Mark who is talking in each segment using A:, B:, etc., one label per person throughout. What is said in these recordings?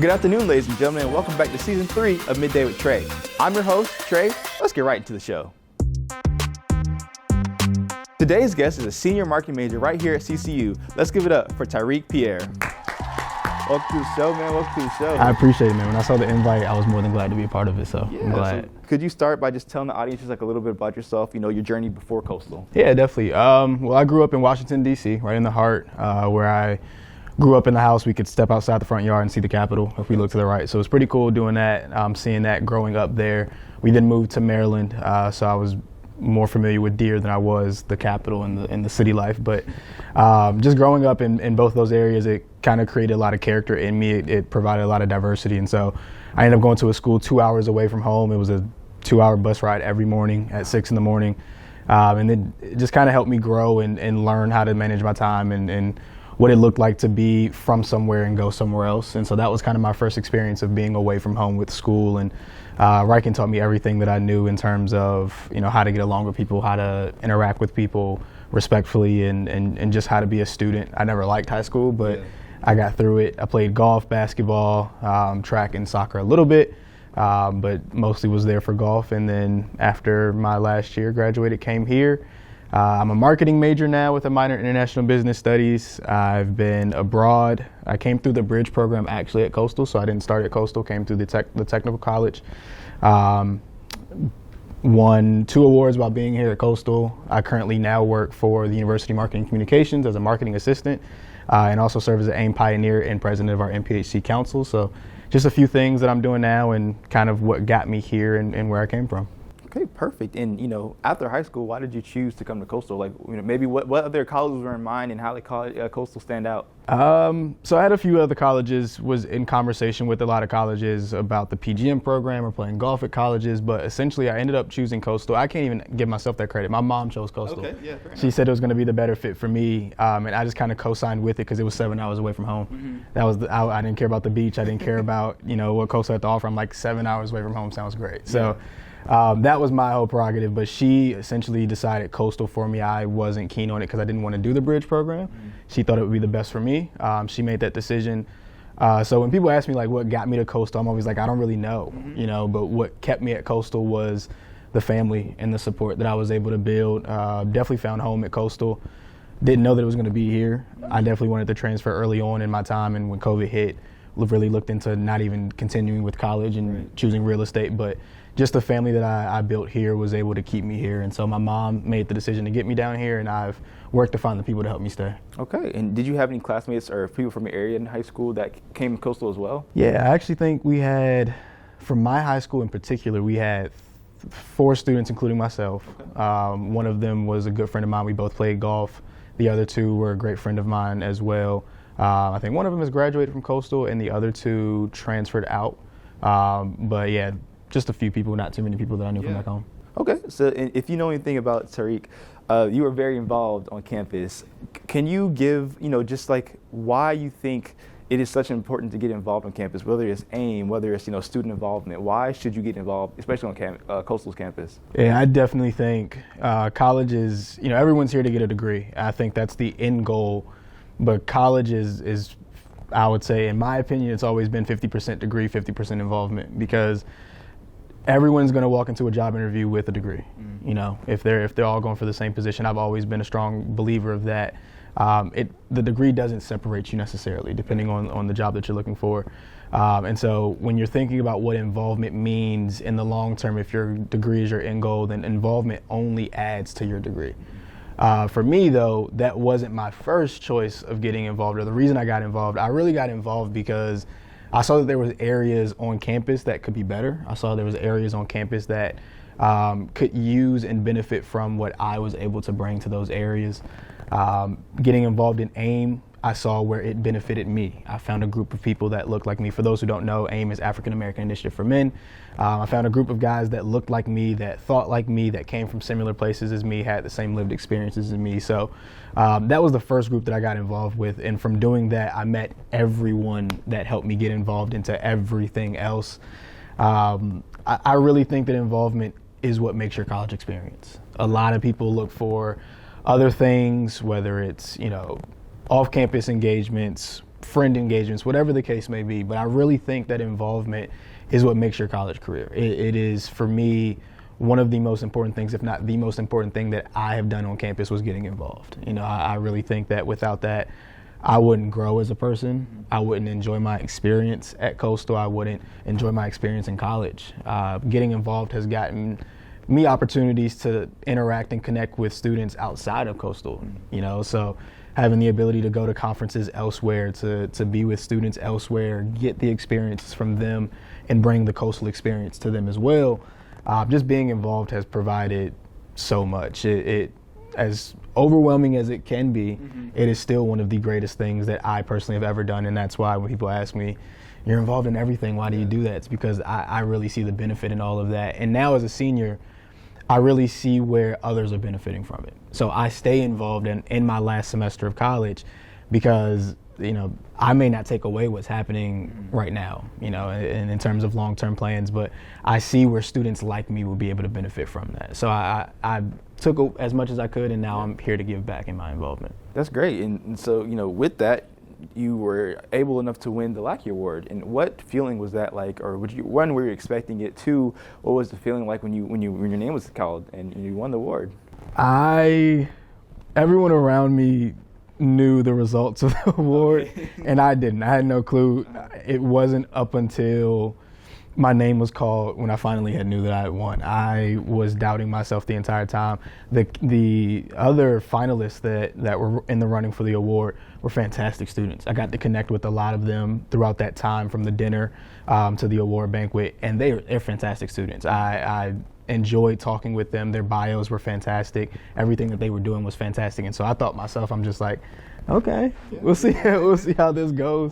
A: Good afternoon, ladies and gentlemen, and welcome back to Season 3 of Midday with Trey. I'm your host, Trey. Let's get right into the show. Today's guest is a senior marketing major right here at CCU. Let's give it up for Tyrik Pierre. Welcome to the show, man. Welcome to the show.
B: I appreciate it, man. When I saw the invite, I was more than glad to be a part of it, so I'm glad.
A: So could you start by just telling the audience just like a little bit about yourself, your journey before Coastal?
B: Yeah, definitely. Well, I grew up in Washington, D.C., right in the heart, where I grew up in the house. We could step outside the front yard and see the Capitol if we look to the right. So it was pretty cool doing that, seeing that growing up there. We then moved to Maryland, so I was more familiar with Deer than I was the Capitol and the city life. But just growing up in both those areas, it kind of created a lot of character in me. It provided a lot of diversity. And so I ended up going to a school 2 hours away from home. It was a 2-hour bus ride every morning at 6 in the morning. And then it just kind of helped me grow and learn how to manage my time and what it looked like to be from somewhere and go somewhere else. And so that was kind of my first experience of being away from home with school. And Riken taught me everything that I knew in terms of, how to get along with people, how to interact with people respectfully, and just how to be a student. I never liked high school, but I got through it. I played golf, basketball, track, and soccer a little bit, but mostly was there for golf. And then after my last year, graduated, came here. I'm a marketing major now with a minor in international business studies. I've been abroad. I came through the bridge program actually at Coastal, so I didn't start at Coastal, came through the technical college. Won 2 awards while being here at Coastal. I currently now work for the University Marketing Communications as a marketing assistant, and also serve as an AIM pioneer and president of our MPHC council. So just a few things that I'm doing now and kind of what got me here and where I came from.
A: Okay, perfect. And, after high school, why did you choose to come to Coastal? Like, maybe what other colleges were in mind and how did Coastal stand out?
B: So I had a few other colleges, was in conversation with a lot of colleges about the PGM program or playing golf at colleges, but essentially I ended up choosing Coastal. I can't even give myself that credit. My mom chose Coastal.
A: Okay, yeah, fair enough.
B: She said it was going to be the better fit for me, and I just kind of co-signed with it because it was 7 hours away from home. Mm-hmm. That was I didn't care about the beach. I didn't care about, what Coastal had to offer. I'm like 7 hours away from home sounds great. So. That was my whole prerogative, but she essentially decided Coastal for me. I wasn't keen on it because I didn't want to do the bridge program. Mm-hmm. She thought it would be the best for me. She made that decision. So when people ask me like what got me to Coastal, I'm always like, I don't really know, but what kept me at Coastal was the family and the support that I was able to build. Definitely found home at Coastal. Didn't know that it was going to be here. I definitely wanted to transfer early on in my time, and when COVID hit, really looked into not even continuing with college and choosing real estate, but just the family that I built here was able to keep me here. And so my mom made the decision to get me down here, and I've worked to find the people to help me stay.
A: Okay. And did you have any classmates or people from your area in high school that came to Coastal as well?
B: Yeah, I actually think we had, from my high school in particular, we had 4 students, including myself. Okay. One of them was a good friend of mine. We both played golf. The other 2 were a great friend of mine as well. I think one of them has graduated from Coastal, and the other 2 transferred out. But yeah, just a few people, not too many people that I knew from back home.
A: Okay, so if you know anything about Tyrik, you were very involved on campus. Can you give, just like why you think it is such important to get involved on campus, whether it's AIM, whether it's, student involvement? Why should you get involved, especially on Coastal's campus?
B: Yeah, I definitely think college is, everyone's here to get a degree. I think that's the end goal, but college is I would say, in my opinion, it's always been 50% degree, 50% involvement, because everyone's going to walk into a job interview with a degree. Mm-hmm. If they're all going for the same position. I've always been a strong believer of that. The degree doesn't separate you necessarily, depending on the job that you're looking for. And so when you're thinking about what involvement means in the long term, if your degree is your end goal, then involvement only adds to your degree. For me, though, that wasn't my first choice of getting involved, or the reason I got involved. I really got involved because I saw that there was areas on campus that could be better. I saw there was areas on campus that could use and benefit from what I was able to bring to those areas. Getting involved in AIM, I saw where it benefited me. I found a group of people that looked like me. For those who don't know, AIM is African American Initiative for Men. I found a group of guys that looked like me, that thought like me, that came from similar places as me, had the same lived experiences as me. So that was the first group that I got involved with. And from doing that, I met everyone that helped me get involved into everything else. I really think that involvement is what makes your college experience. A lot of people look for other things, whether it's, off-campus engagements, friend engagements, whatever the case may be. But I really think that involvement is what makes your college career. It is, for me, one of the most important things, if not the most important thing that I have done on campus was getting involved. You know, I really think that without that, I wouldn't grow as a person. I wouldn't enjoy my experience at Coastal. I wouldn't enjoy my experience in college. Getting involved has gotten me opportunities to interact and connect with students outside of Coastal, you know, so having the ability to go to conferences elsewhere, to be with students elsewhere, get the experiences from them and bring the Coastal experience to them as well. Just being involved has provided so much. It as overwhelming as it can be, it is still one of the greatest things that I personally have ever done. And that's why when people ask me, you're involved in everything, why do you do that? It's because I really see the benefit in all of that. And now as a senior, I really see where others are benefiting from it. So I stay involved in my last semester of college because, you know, I may not take away what's happening right now, you know, in terms of long-term plans, but I see where students like me will be able to benefit from that. So I took as much as I could, and now I'm here to give back in my involvement.
A: That's great. And so, you know, with that, you were able enough to win the Lackey Award. And what feeling was that like, or one, were you expecting it? Two, what was the feeling like when your name was called and you won the award?
B: Everyone around me knew the results of the award, and I didn't. I had no clue. It wasn't up until my name was called when I finally knew that I had won. I was doubting myself the entire time. The other finalists that were in the running for the award were fantastic students. I got to connect with a lot of them throughout that time, from the dinner to the award banquet, and they're fantastic students. I enjoyed talking with them. Their bios were fantastic. Everything that they were doing was fantastic. And so I thought myself, I'm just like, okay, we'll see how this goes.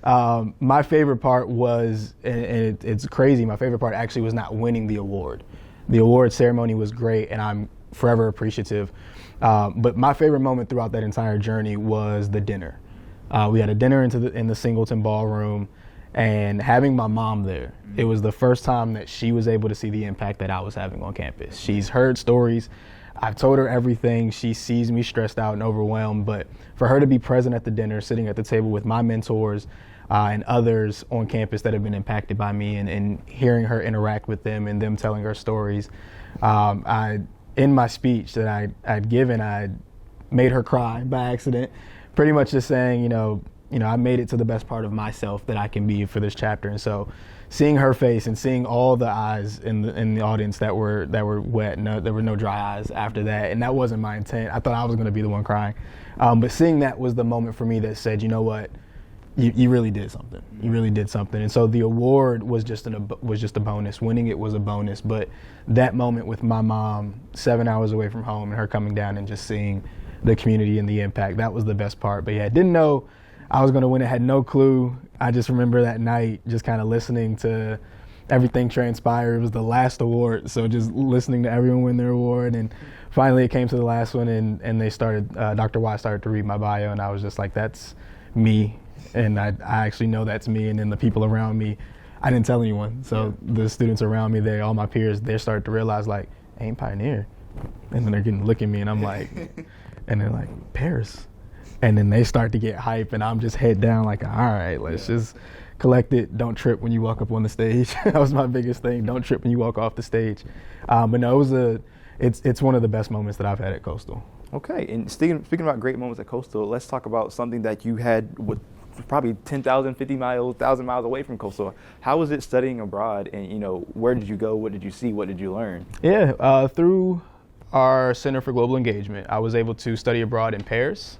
B: My favorite part was, and it's crazy, my favorite part actually was not winning the award. The award ceremony was great, and I'm forever appreciative. But my favorite moment throughout that entire journey was the dinner. We had a dinner in the Singleton Ballroom, and having my mom there, it was the first time that she was able to see the impact that I was having on campus. She's heard stories. I've told her everything. She sees me stressed out and overwhelmed, but for her to be present at the dinner, sitting at the table with my mentors and others on campus that have been impacted by me, and hearing her interact with them and them telling her stories, in my speech that I'd given, I made her cry by accident, pretty much just saying, you know, I made it to the best part of myself that I can be for this chapter. And so seeing her face and seeing all the eyes in the audience that were wet, there were no dry eyes after that, and that wasn't my intent. I thought I was going to be the one crying. But seeing that was the moment for me that said, you know what, you really did something. You really did something. And so the award was just a bonus. Winning it was a bonus. But that moment with my mom, 7 hours away from home, and her coming down and just seeing the community and the impact, that was the best part. But yeah, didn't know I was going to win it, had no clue. I just remember that night just kind of listening to everything transpire. It was the last award, so just listening to everyone win their award. And finally it came to the last one, and they started, Dr. Y started to read my bio, and I was just like, that's me. And I actually know that's me. And then the people around me, I didn't tell anyone. So the students around me, all my peers, they started to realize, like, ain't Pioneer. And then they're getting to look at me, and I'm like, and they're like, Paris. And then they start to get hype, and I'm just head down like, all right, let's just collect it. Don't trip when you walk up on the stage. That was my biggest thing. Don't trip when you walk off the stage. But no, it's one of the best moments that I've had at Coastal.
A: Okay, and speaking about great moments at Coastal, let's talk about something that you had with probably 10,000, 50 miles, 1,000 miles away from Coastal. How was it studying abroad, and, you know, where did you go? What did you see? What did you learn?
B: Yeah, through our Center for Global Engagement, I was able to study abroad in Paris,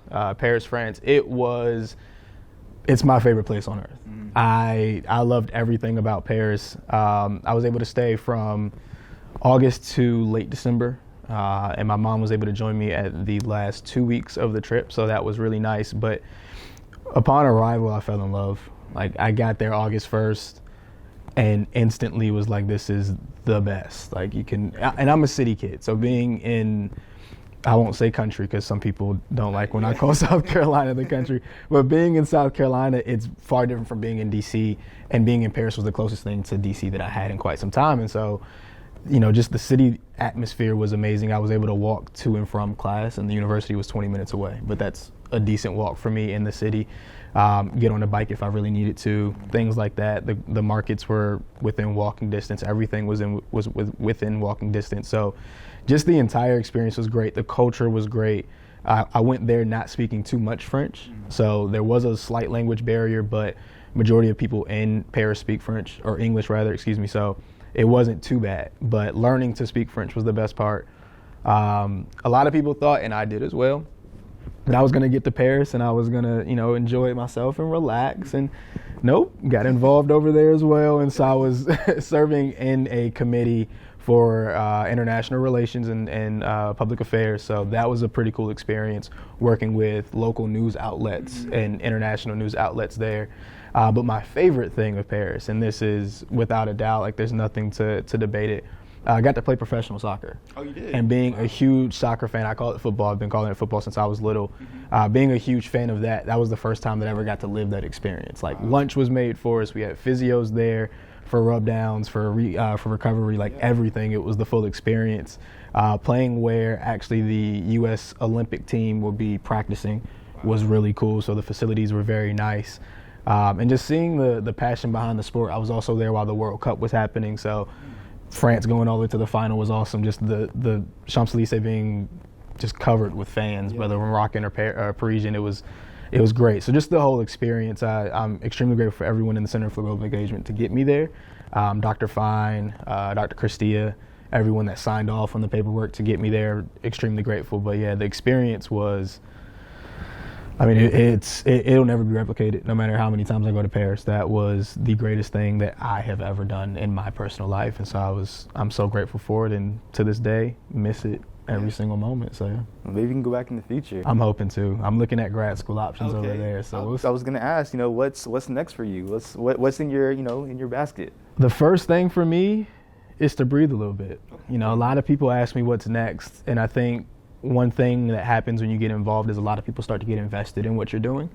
B: France. It's my favorite place on earth. Mm-hmm. I loved everything about Paris. I was able to stay from August to late December, and my mom was able to join me at the last 2 weeks of the trip, so that was really nice. But upon arrival, I fell in love. Like, I got there August 1st and instantly was like, this is the best. Like, you can, and I'm a city kid, so being in, I won't say country because some people don't like when I call South Carolina the country, but being in South Carolina, it's far different from being in DC, and being in Paris was the closest thing to DC that I had in quite some time. And so, you know, just the city atmosphere was amazing. I was able to walk to and from class, and the university was 20 minutes away, but that's a decent walk for me in the city. get on a bike if I really needed to, things like that. The markets were within walking distance. Everything was within walking distance. So just the entire experience was great. The culture was great. I went there not speaking too much French, so there was a slight language barrier, but majority of people in Paris speak French, or English rather, excuse me, so it wasn't too bad. But learning to speak French was the best part. A lot of people thought, and I did as well, that I was going to get to Paris and I was going to, enjoy myself and relax. And nope, got involved over there as well. And so I was serving in a committee for international relations and public affairs. So that was a pretty cool experience, working with local news outlets and international news outlets there. But my favorite thing of Paris, and this is without a doubt, like there's nothing to debate it, I got to play professional soccer.
A: Oh, you did?
B: And being a huge soccer fan, I call it football. I've been calling it football since I was little. Being a huge fan of that, that was the first time that I ever got to live that experience. Like lunch was made for us. We had physios there for rub downs, for recovery, like everything. It was the full experience. Playing where actually the U.S. Olympic team would be practicing was really cool. So the facilities were very nice. And just seeing the passion behind the sport. I was also there while the World Cup was happening. So France going all the way to the final was awesome. Just the Champs-Élysées being just covered with fans, whether Moroccan or Parisian, it was great. So just the whole experience, I'm extremely grateful for everyone in the Center for Global Engagement to get me there. Dr. Fine, Dr. Christia, everyone that signed off on the paperwork to get me there, extremely grateful. But yeah, the experience was, I mean, it'll never be replicated, no matter how many times I go to Paris. That was the greatest thing that I have ever done in my personal life, and so I'm so grateful for it, and to this day, miss it every single moment. So yeah.
A: Well, maybe you can go back in the future.
B: I'm hoping to. I'm looking at grad school options over there. So
A: I was gonna ask, what's next for you? What's in your in your basket?
B: The first thing for me is to breathe a little bit. A lot of people ask me what's next, and I think one thing that happens when you get involved is a lot of people start to get invested in what you're doing.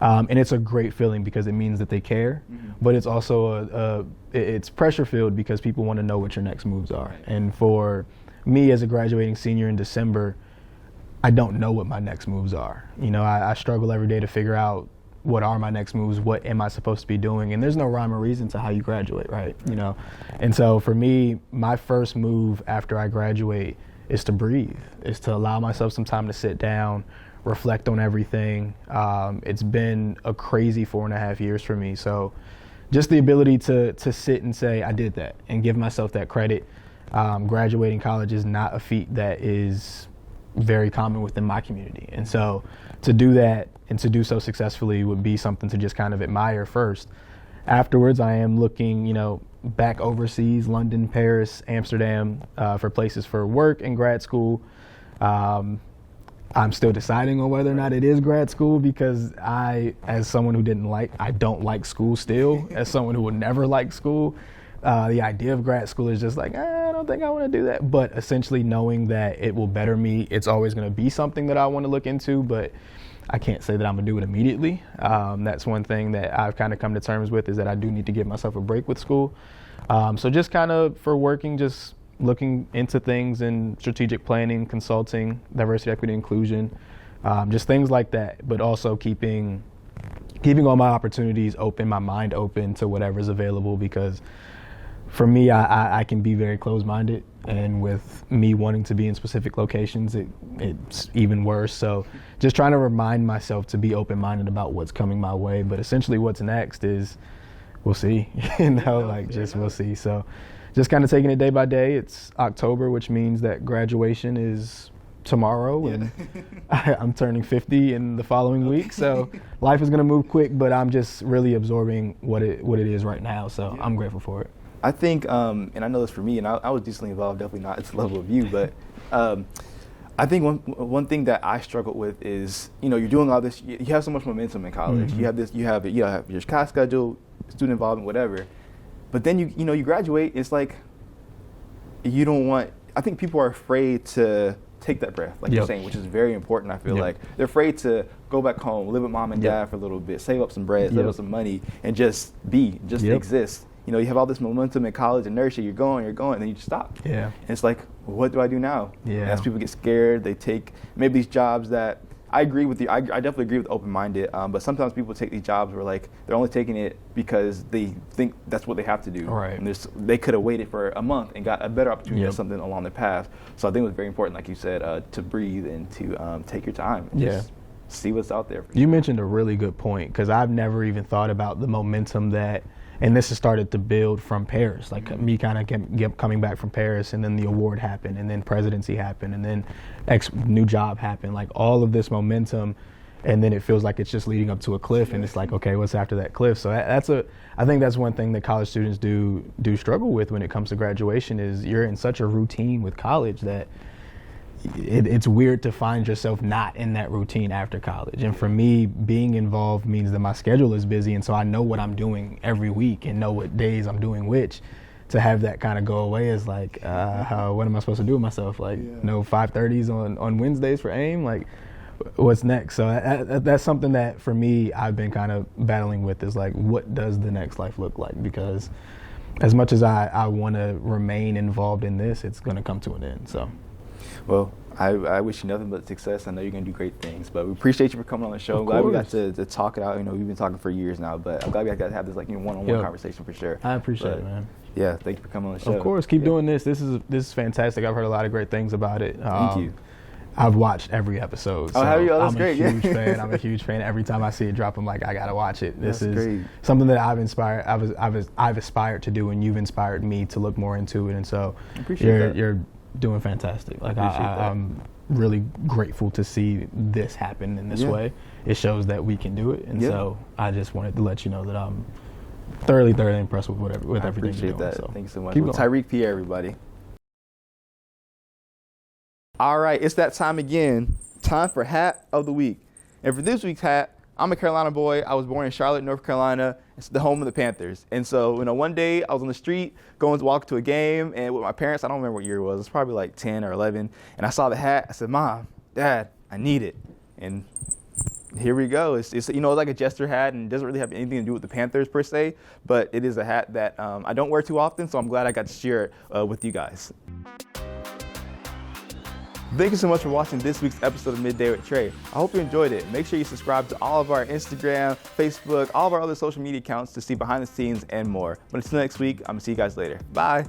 B: And it's a great feeling because it means that they care, but it's also it's pressure filled because people want to know what your next moves are. And for me as a graduating senior in December, I don't know what my next moves are. I struggle every day to figure out what are my next moves, what am I supposed to be doing, and there's no rhyme or reason to how you graduate, right? And so for me, my first move after I graduate is to breathe, is to allow myself some time to sit down, reflect on everything. It's been a crazy 4.5 years for me. So just the ability to sit and say, I did that, and give myself that credit. Graduating college is not a feat that is very common within my community. And so to do that and to do so successfully would be something to just kind of admire first. Afterwards, I am looking, back overseas, London, Paris, Amsterdam, for places for work and grad school. I'm still deciding on whether or not it is grad school because as someone who I don't like school still, as someone who would never like school, the idea of grad school is just like, I don't think I want to do that. But essentially knowing that it will better me, it's always going to be something that I want to look into, but I can't say that I'm going to do it immediately. That's one thing that I've kind of come to terms with, is that I do need to give myself a break with school. So just kind of for working, just looking into things in strategic planning, consulting, diversity, equity, inclusion, just things like that, but also keeping all my opportunities open, my mind open to whatever's available, because for me, I can be very closed-minded, and with me wanting to be in specific locations, it's even worse. So just trying to remind myself to be open-minded about what's coming my way. But essentially what's next is, we'll see, we'll see. So just kind of taking it day by day. It's October, which means that graduation is tomorrow, and I'm turning 50 in the following week. So life is going to move quick, but I'm just really absorbing what it is right now. So I'm grateful for it.
A: I think, and I know this for me, and I was decently involved, definitely not at the level of you, but I think one thing that I struggled with is, you're doing all this, you have so much momentum in college. You have your class schedule, student involvement, whatever, but then you graduate, it's like you don't want, I think people are afraid to take that breath, like you're saying, which is very important. I feel like they're afraid to go back home, live with mom and dad for a little bit, save up some bread, save up some money, and just exist. You have all this momentum in college, inertia, you're going, and then you just stop. Yeah. And it's like, what do I do now? Yeah. And as people get scared, they take maybe these jobs that I agree with you. I definitely agree with open-minded. But sometimes people take these jobs where like they're only taking it because they think that's what they have to do.
B: Right.
A: And they could have waited for a month and got a better opportunity or something along their path. So I think it was very important, like you said, to breathe and to take your time. And just see what's out there.
B: You mentioned a really good point, because I've never even thought about the momentum that, and this has started to build from Paris, like me kind of coming back from Paris, and then the award happened, and then presidency happened, and then new job happened, like all of this momentum, and then it feels like it's just leading up to a cliff, and it's like, okay, what's after that cliff? So I think that's one thing that college students do struggle with when it comes to graduation, is you're in such a routine with college that it's weird to find yourself not in that routine after college. And for me, being involved means that my schedule is busy, and so I know what I'm doing every week and know what days I'm doing which. To have that kind of go away is like, what am I supposed to do with myself? Like, no 5:30s on Wednesdays for AIM? Like, what's next? So that's something that, for me, I've been kind of battling with, is like, what does the next life look like? Because as much as I want to remain involved in this, it's going to come to an end. So.
A: Well, I wish you nothing but success. I know you're going to do great things, but we appreciate you for coming on the show. I'm glad we got to talk it out. You know, we've been talking for years now, but I'm glad we got to have this one-on-one conversation for sure.
B: I appreciate it, man.
A: Yeah, thank you for coming on the show.
B: Of course, keep doing this. This is fantastic. I've heard a lot of great things about it.
A: Thank you.
B: I've watched every episode. So
A: have you? Oh, that's great.
B: I'm a huge fan. I'm a huge fan. Every time I see it drop, I'm like, I gotta watch it. This is
A: great.
B: Something that I've aspired to do, and you've inspired me to look more into it. And so you're doing fantastic. Like I'm really grateful to see this happen in this way. It shows that we can do it, and so I just wanted to let you know that I'm thoroughly impressed with everything you're doing.
A: I appreciate that.
B: So
A: thanks so much. Tyrik Pierre, everybody. All right, it's that time again. Time for Hat of the Week. And for this week's hat, I'm a Carolina boy. I was born in Charlotte, North Carolina. It's the home of the Panthers. And so, one day I was on the street going to walk to a game, and with my parents, I don't remember what year it was. It was probably like 10 or 11. And I saw the hat. I said, Mom, Dad, I need it. And here we go. It's like a jester hat, and it doesn't really have anything to do with the Panthers per se, but it is a hat that I don't wear too often, so I'm glad I got to share it with you guys. Thank you so much for watching this week's episode of Midday with Trey. I hope you enjoyed it. Make sure you subscribe to all of our Instagram, Facebook, all of our other social media accounts to see behind the scenes and more. But until next week, I'm going to see you guys later. Bye.